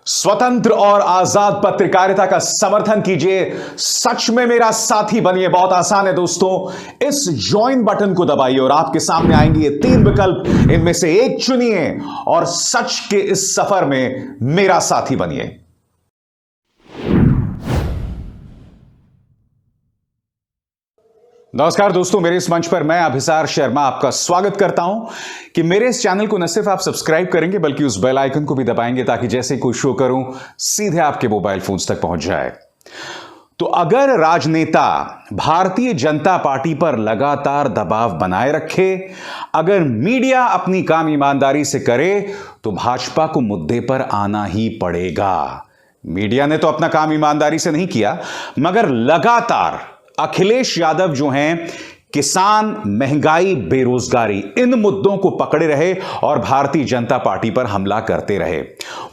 स्वतंत्र और आजाद पत्रकारिता का समर्थन कीजिए। सच में मेरा साथी बनिए। बहुत आसान है दोस्तों, इस ज्वाइन बटन को दबाइए और आपके सामने आएंगे ये 3 विकल्प। इनमें से एक चुनिए और सच के इस सफर में मेरा साथी बनिए। नमस्कार दोस्तों, मेरे इस मंच पर मैं अभिसार शर्मा आपका स्वागत करता हूं कि मेरे इस चैनल को न सिर्फ आप सब्सक्राइब करेंगे बल्कि उस बेल आइकन को भी दबाएंगे ताकि जैसे कोई शो करूं सीधे आपके मोबाइल फोन्स तक पहुंच जाए। तो अगर राजनेता भारतीय जनता पार्टी पर लगातार दबाव बनाए रखे, अगर मीडिया अपनी काम ईमानदारी से करे तो भाजपा को मुद्दे पर आना ही पड़ेगा। मीडिया ने तो अपना काम ईमानदारी से नहीं किया, मगर लगातार अखिलेश यादव जो हैं किसान, महंगाई, बेरोजगारी, इन मुद्दों को पकड़े रहे और भारतीय जनता पार्टी पर हमला करते रहे।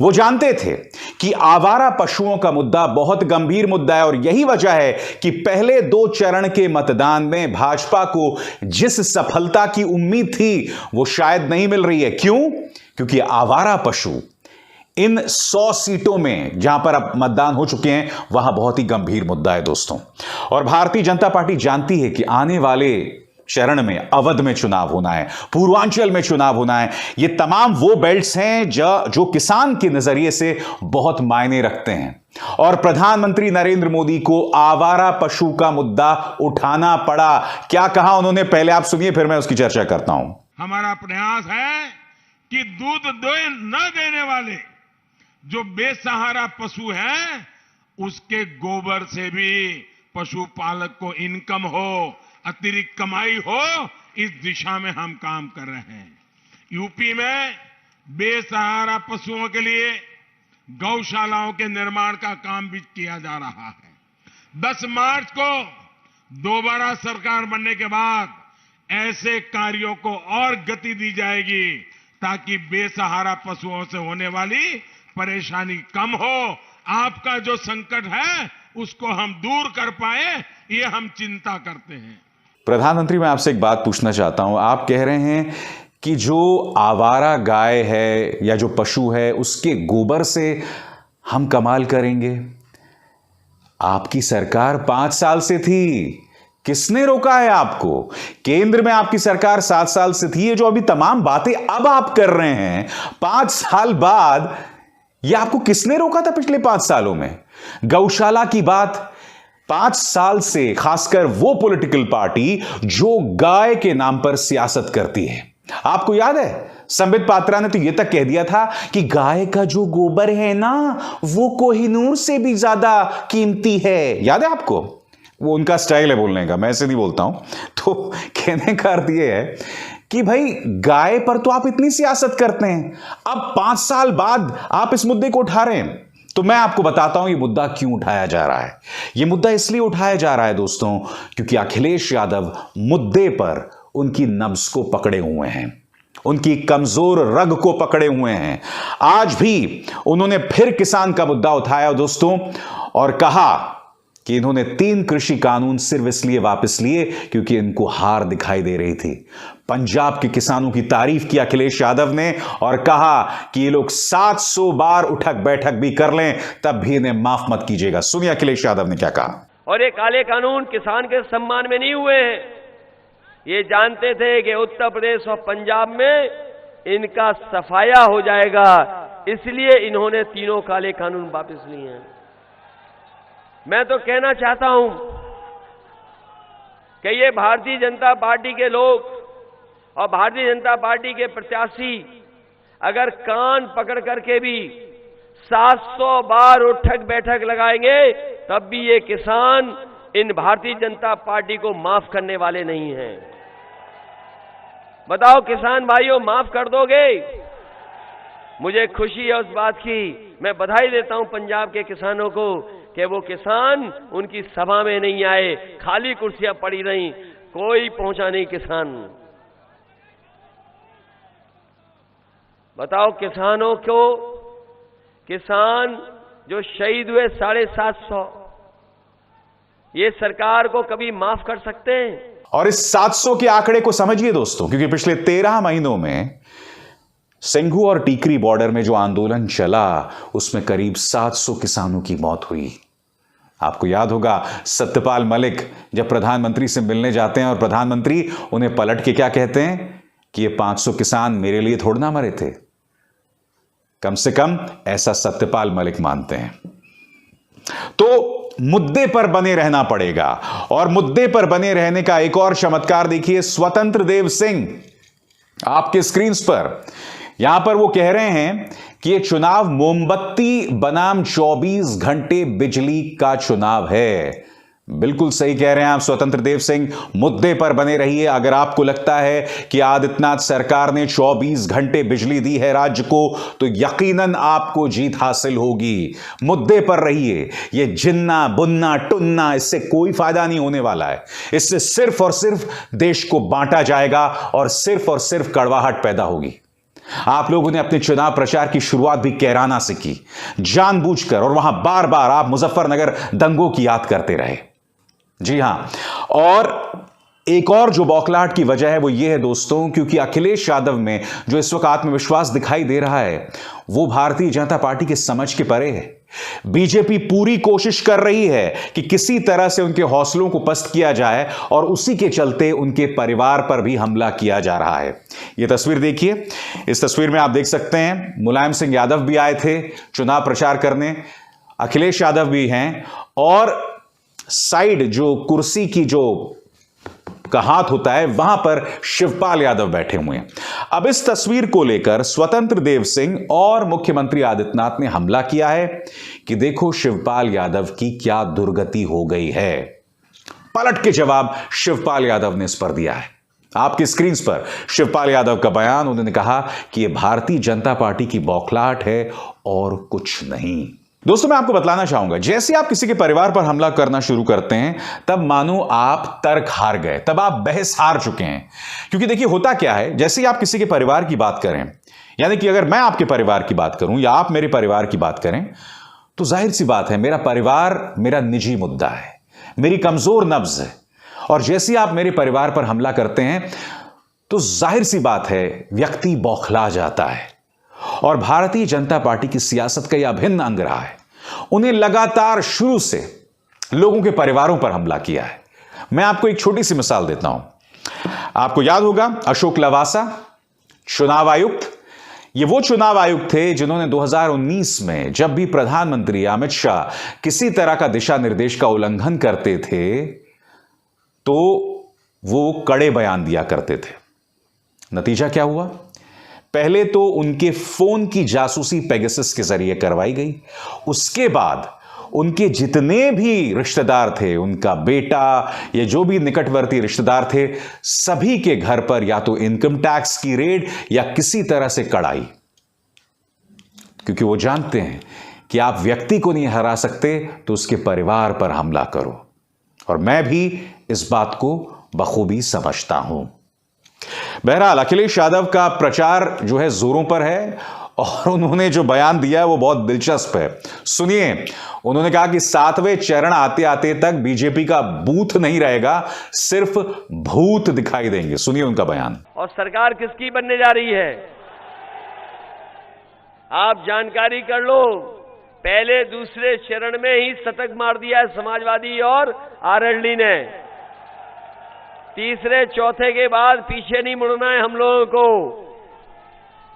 वो जानते थे कि आवारा पशुओं का मुद्दा बहुत गंभीर मुद्दा है और यही वजह है कि पहले 2 चरण के मतदान में भाजपा को जिस सफलता की उम्मीद थी वो शायद नहीं मिल रही है। क्यों? क्योंकि आवारा पशु इन 100 सीटों में जहां पर अब मतदान हो चुके हैं वहां बहुत ही गंभीर मुद्दा है दोस्तों। और भारतीय जनता पार्टी जानती है कि आने वाले चरण में अवध में चुनाव होना है, पूर्वांचल में चुनाव होना है। ये तमाम वो बेल्ट्स हैं जो किसान के नजरिए से बहुत मायने रखते हैं। और प्रधानमंत्री नरेंद्र मोदी को आवारा पशु का मुद्दा उठाना पड़ा। क्या कहा उन्होंने, पहले आप सुनिए फिर मैं उसकी चर्चा करता हूं। हमारा प्रयास है कि दूध न देने वाले जो बेसहारा पशु हैं उसके गोबर से भी पशुपालक को इनकम हो, अतिरिक्त कमाई हो, इस दिशा में हम काम कर रहे हैं। यूपी में बेसहारा पशुओं के लिए गौशालाओं के निर्माण का काम भी किया जा रहा है। 10 मार्च को दोबारा सरकार बनने के बाद ऐसे कार्यों को और गति दी जाएगी ताकि बेसहारा पशुओं से होने वाली परेशानी कम हो। आपका जो संकट है उसको हम दूर कर पाए, ये हम चिंता करते हैं। प्रधानमंत्री, मैं आपसे एक बात पूछना चाहता हूं। आप कह रहे हैं कि जो आवारा गाय है या जो पशु है उसके गोबर से हम कमाल करेंगे। आपकी सरकार 5 साल से थी, किसने रोका है आपको? केंद्र में आपकी सरकार 7 साल से थी। ये जो अभी तमाम बातें अब आप कर रहे हैं 5 साल बाद, ये आपको किसने रोका था पिछले 5 सालों में? गौशाला की बात 5 साल से, खासकर वो पॉलिटिकल पार्टी जो गाय के नाम पर सियासत करती है। आपको याद है संबित पात्रा ने तो यह तक कह दिया था कि गाय का जो गोबर है ना वो कोहिनूर से भी ज्यादा कीमती है। याद है आपको? वो उनका स्टाइल है बोलने का, मैं ऐसे नहीं बोलता हूं। तो कहने का अर्थ यह है कि भाई गाय पर तो आप इतनी सियासत करते हैं, अब 5 साल बाद आप इस मुद्दे को उठा रहे हैं। तो मैं आपको बताता हूं ये मुद्दा क्यों उठाया जा रहा है। ये मुद्दा इसलिए उठाया जा रहा है दोस्तों क्योंकि अखिलेश यादव मुद्दे पर उनकी नब्ज को पकड़े हुए हैं, उनकी कमजोर रग को पकड़े हुए हैं। आज भी उन्होंने फिर किसान का मुद्दा उठाया दोस्तों और कहा कि इन्होंने 3 कृषि कानून सिर्फ इसलिए वापस लिए क्योंकि इनको हार दिखाई दे रही थी। पंजाब के किसानों की तारीफ की अखिलेश यादव ने और कहा कि ये लोग 700 बार उठक बैठक भी कर लें तब भी इन्हें माफ मत कीजिएगा। सुनिए अखिलेश यादव ने क्या कहा। और ये काले कानून किसान के सम्मान में नहीं हुए हैं। ये जानते थे कि उत्तर प्रदेश और पंजाब में इनका सफाया हो जाएगा, इसलिए इन्होंने 3 काले कानून वापस लिए हैं। मैं तो कहना चाहता हूं कि ये भारतीय जनता पार्टी के लोग और भारतीय जनता पार्टी के प्रत्याशी अगर कान पकड़ करके भी 700 बार उठक बैठक लगाएंगे तब भी ये किसान इन भारतीय जनता पार्टी को माफ करने वाले नहीं हैं। बताओ किसान भाइयों, माफ कर दोगे? मुझे खुशी है उस बात की। मैं बधाई देता हूं पंजाब के किसानों को कि वो किसान उनकी सभा में नहीं आए, खाली कुर्सियां पड़ी रहीं, कोई पहुंचा नहीं किसान। बताओ किसानों को, किसान जो शहीद हुए 750, ये सरकार को कभी माफ कर सकते हैं? और इस 700 के आंकड़े को समझिए दोस्तों, क्योंकि पिछले 13 महीनों में सिंघू और टीकरी बॉर्डर में जो आंदोलन चला उसमें करीब 700 किसानों की मौत हुई। आपको याद होगा सत्यपाल मलिक जब प्रधानमंत्री से मिलने जाते हैं और प्रधानमंत्री उन्हें पलट के क्या कहते हैं कि ये 500 किसान मेरे लिए थोड़ा ना मरे थे। कम से कम ऐसा सत्यपाल मलिक मानते हैं। तो मुद्दे पर बने रहना पड़ेगा, और मुद्दे पर बने रहने का एक और चमत्कार देखिए स्वतंत्र देव सिंह आपके स्क्रीन पर। यहां पर वो कह रहे हैं कि ये चुनाव मोमबत्ती बनाम 24 घंटे बिजली का चुनाव है। बिल्कुल सही कह रहे हैं आप स्वतंत्र देव सिंह, मुद्दे पर बने रहिए। अगर आपको लगता है कि आदित्यनाथ सरकार ने 24 घंटे बिजली दी है राज्य को, तो यकीनन आपको जीत हासिल होगी। मुद्दे पर रहिए। ये जिन्ना बुन्ना टुन्ना, इससे कोई फायदा नहीं होने वाला है। इससे सिर्फ और सिर्फ देश को बांटा जाएगा और सिर्फ कड़वाहट पैदा होगी। आप लोगों ने अपने चुनाव प्रचार की शुरुआत भी कैराना से की, जानबूझकर, और वहां बार बार आप मुजफ्फरनगर दंगों की याद करते रहे। जी हां, और एक और जो बौखलाहट की वजह है वो ये है दोस्तों, क्योंकि अखिलेश यादव में जो इस वक्त आत्मविश्वास दिखाई दे रहा है वो भारतीय जनता पार्टी के समझ के परे है। बीजेपी पूरी कोशिश कर रही है कि किसी तरह से उनके हौसलों को पस्त किया जाए, और उसी के चलते उनके परिवार पर भी हमला किया जा रहा है। यह तस्वीर देखिए। इस तस्वीर में आप देख सकते हैं मुलायम सिंह यादव भी आए थे चुनाव प्रचार करने, अखिलेश यादव भी हैं, और साइड जो कुर्सी की जो का हाथ होता है वहां पर शिवपाल यादव बैठे हुए हैं। अब इस तस्वीर को लेकर स्वतंत्र देव सिंह और मुख्यमंत्री आदित्यनाथ ने हमला किया है कि देखो शिवपाल यादव की क्या दुर्गति हो गई है। पलट के जवाब शिवपाल यादव ने इस पर दिया है। आपकी स्क्रीन पर शिवपाल यादव का बयान। उन्होंने कहा कि यह भारतीय जनता पार्टी की बौखलाहट है और कुछ नहीं। दोस्तों मैं आपको बतलाना चाहूंगा, जैसे आप किसी के परिवार पर हमला करना शुरू करते हैं तब मानो आप तर्क हार गए, तब आप बहस हार चुके हैं। क्योंकि देखिए होता क्या है, जैसे ही आप किसी के परिवार की बात करें, यानी कि अगर मैं आपके परिवार की बात करूं या आप मेरे परिवार की बात करें, तो जाहिर सी बात है मेरा परिवार मेरा निजी मुद्दा है, मेरी कमजोर नब्ज है। और जैसे ही आप मेरे परिवार पर हमला करते हैं तो जाहिर सी बात है व्यक्ति बौखला जाता है। और भारतीय जनता पार्टी की सियासत का यह अभिन्न अंग रहा है। उन्हें लगातार शुरू से लोगों के परिवारों पर हमला किया है। मैं आपको एक छोटी सी मिसाल देता हूं। आपको याद होगा अशोक लवासा चुनाव आयुक्त, ये वो चुनाव आयुक्त थे जिन्होंने 2019 में जब भी प्रधानमंत्री अमित शाह किसी तरह का दिशा निर्देश का उल्लंघन करते थे तो वो कड़े बयान दिया करते थे। नतीजा क्या हुआ? पहले तो उनके फोन की जासूसी पेगासस के जरिए करवाई गई। उसके बाद उनके जितने भी रिश्तेदार थे, उनका बेटा, ये जो भी निकटवर्ती रिश्तेदार थे, सभी के घर पर या तो इनकम टैक्स की रेड या किसी तरह से कड़ाई। क्योंकि वो जानते हैं कि आप व्यक्ति को नहीं हरा सकते तो उसके परिवार पर हमला करो। और मैं भी इस बात को बखूबी समझता हूं। बहरहाल अखिलेश यादव का प्रचार जो है जोरों पर है, और उन्होंने जो बयान दिया है वो बहुत दिलचस्प है। सुनिए, उन्होंने कहा कि 7वें चरण आते आते तक बीजेपी का बूथ नहीं रहेगा, सिर्फ भूत दिखाई देंगे। सुनिए उनका बयान। और सरकार किसकी बनने जा रही है आप जानकारी कर लो। पहले दूसरे चरण में ही शतक मार दिया है समाजवादी और आरएलडी ने। तीसरे चौथे के बाद पीछे नहीं मुड़ना है हम लोगों को।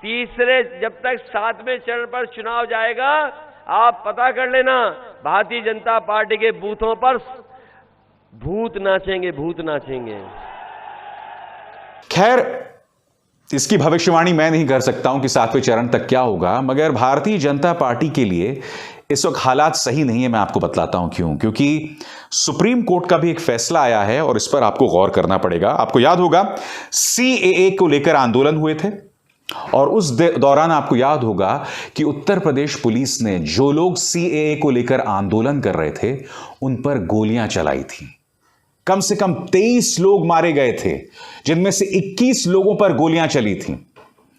तीसरे जब तक 7वें चरण पर चुनाव जाएगा, आप पता कर लेना भारतीय जनता पार्टी के बूथों पर भूत नाचेंगे, भूत नाचेंगे। खैर, इसकी भविष्यवाणी मैं नहीं कर सकता हूं कि 7वें चरण तक क्या होगा, मगर भारतीय जनता पार्टी के लिए इस वक्त हालात सही नहीं है। मैं आपको बतलाता हूं क्यों। क्योंकि सुप्रीम कोर्ट का भी एक फैसला आया है और इस पर आपको गौर करना पड़ेगा। आपको याद होगा सीएए को लेकर आंदोलन हुए थे, और उस दौरान आपको याद होगा कि उत्तर प्रदेश पुलिस ने जो लोग सीएए को लेकर आंदोलन कर रहे थे उन पर गोलियां चलाई थी। कम से कम 23 लोग मारे गए थे, जिनमें से 21 लोगों पर गोलियां चली थी।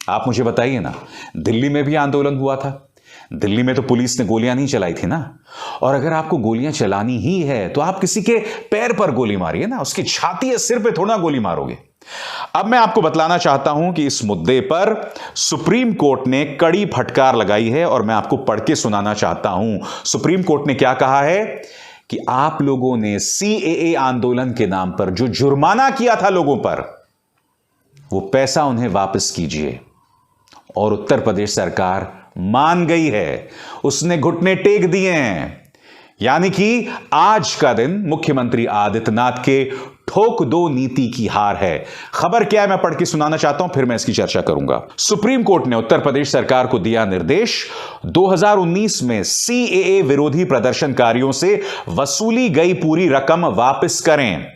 आप मुझे बताइए ना, दिल्ली में भी आंदोलन हुआ था, दिल्ली में तो पुलिस ने गोलियां नहीं चलाई थी ना। और अगर आपको गोलियां चलानी ही है तो आप किसी के पैर पर गोली मारिए ना, उसकी छाती या सिर पे थोड़ा गोली मारोगे। अब मैं आपको बतलाना चाहता हूं कि इस मुद्दे पर सुप्रीम कोर्ट ने कड़ी फटकार लगाई है और मैं आपको पढ़ के सुनाना चाहता हूं। सुप्रीम कोर्ट ने क्या कहा है कि आप लोगों ने सीएए आंदोलन के नाम पर जो जुर्माना किया था लोगों पर, वो पैसा उन्हें वापस कीजिए। और उत्तर प्रदेश सरकार मान गई है, उसने घुटने टेक दिए हैं। यानी कि आज का दिन मुख्यमंत्री आदित्यनाथ के ठोक दो नीति की हार है। खबर क्या है मैं पढ़ के सुनाना चाहता हूं, फिर मैं इसकी चर्चा करूंगा। सुप्रीम कोर्ट ने उत्तर प्रदेश सरकार को दिया निर्देश, 2019 में सीएए विरोधी प्रदर्शनकारियों से वसूली गई पूरी रकम वापस करें।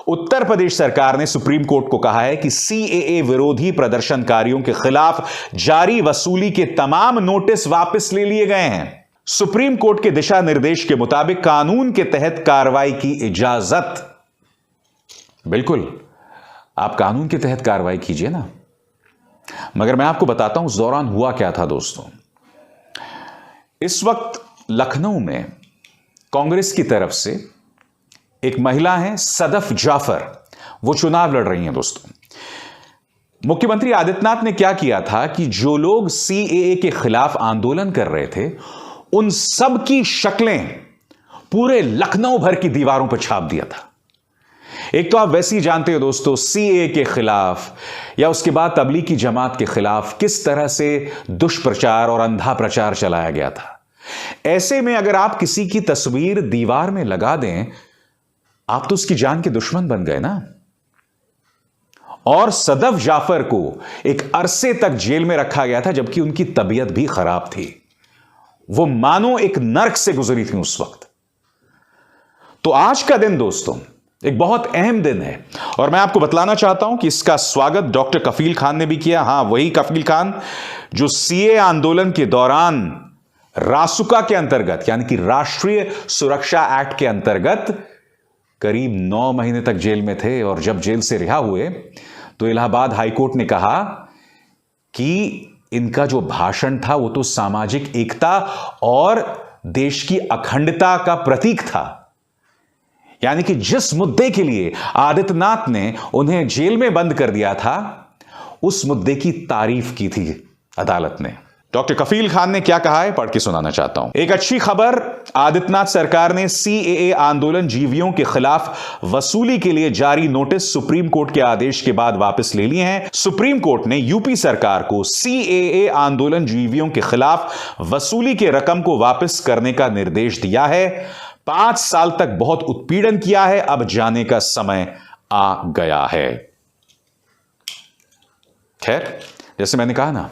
उत्तर प्रदेश सरकार ने सुप्रीम कोर्ट को कहा है कि सीएए विरोधी प्रदर्शनकारियों के खिलाफ जारी वसूली के तमाम नोटिस वापस ले लिए गए हैं। सुप्रीम कोर्ट के दिशा निर्देश के मुताबिक कानून के तहत कार्रवाई की इजाजत, बिल्कुल आप कानून के तहत कार्रवाई कीजिए ना। मगर मैं आपको बताता हूं उस दौरान हुआ क्या था दोस्तों। इस वक्त लखनऊ में कांग्रेस की तरफ से एक महिला है सदफ जाफर, वो चुनाव लड़ रही हैं दोस्तों। मुख्यमंत्री आदित्यनाथ ने क्या किया था कि जो लोग सीएए के खिलाफ आंदोलन कर रहे थे उन सब की शक्लें पूरे लखनऊ भर की दीवारों पर छाप दिया था। एक तो आप वैसे ही जानते हो दोस्तों सीएए के खिलाफ या उसके बाद तबलीगी जमात के खिलाफ किस तरह से दुष्प्रचार और अंधा प्रचार चलाया गया था। ऐसे में अगर आप किसी की तस्वीर दीवार में लगा दें, आप तो उसकी जान के दुश्मन बन गए ना। और सदफ जाफर को एक अरसे तक जेल में रखा गया था जबकि उनकी तबीयत भी खराब थी। वो मानो एक नर्क से गुजरी थी उस वक्त। तो आज का दिन दोस्तों एक बहुत अहम दिन है और मैं आपको बतलाना चाहता हूं कि इसका स्वागत डॉक्टर कफील खान ने भी किया। हां, वही कफील खान जो सीए आंदोलन के दौरान रासुका के अंतर्गत यानी कि राष्ट्रीय सुरक्षा एक्ट के अंतर्गत करीब 9 महीने तक जेल में थे और जब जेल से रिहा हुए तो इलाहाबाद हाईकोर्ट ने कहा कि इनका जो भाषण था वो तो सामाजिक एकता और देश की अखंडता का प्रतीक था। यानी कि जिस मुद्दे के लिए आदित्यनाथ ने उन्हें जेल में बंद कर दिया था उस मुद्दे की तारीफ की थी अदालत ने। डॉक्टर कफील खान ने क्या कहा है पढ़ के सुनाना चाहता हूं। एक अच्छी खबर, आदित्यनाथ सरकार ने सीएए आंदोलन जीवियों के खिलाफ वसूली के लिए जारी नोटिस सुप्रीम कोर्ट के आदेश के बाद वापस ले लिए हैं। सुप्रीम कोर्ट ने यूपी सरकार को सीएए आंदोलन जीवियों के खिलाफ वसूली के रकम को वापस करने का निर्देश दिया है। 5 साल तक बहुत उत्पीड़न किया है, अब जाने का समय आ गया है। खैर, जैसे मैंने कहा ना,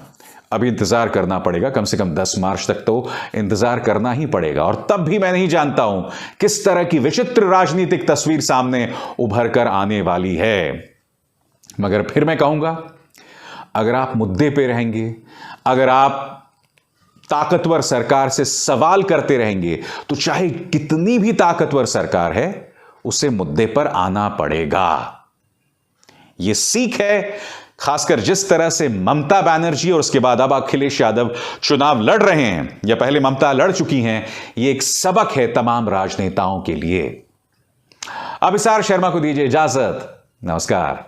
अभी इंतजार करना पड़ेगा, कम से कम 10 मार्च तक तो इंतजार करना ही पड़ेगा। और तब भी मैं नहीं जानता हूं किस तरह की विचित्र राजनीतिक तस्वीर सामने उभर कर आने वाली है। मगर फिर मैं कहूंगा, अगर आप मुद्दे पे रहेंगे, अगर आप ताकतवर सरकार से सवाल करते रहेंगे, तो चाहे कितनी भी ताकतवर सरकार है उसे मुद्दे पर आना पड़ेगा। यह सीख है, खासकर जिस तरह से ममता बनर्जी और उसके बाद अब अखिलेश यादव चुनाव लड़ रहे हैं या पहले ममता लड़ चुकी हैं। यह एक सबक है तमाम राजनेताओं के लिए। अब अभिसार शर्मा को दीजिए इजाजत। नमस्कार।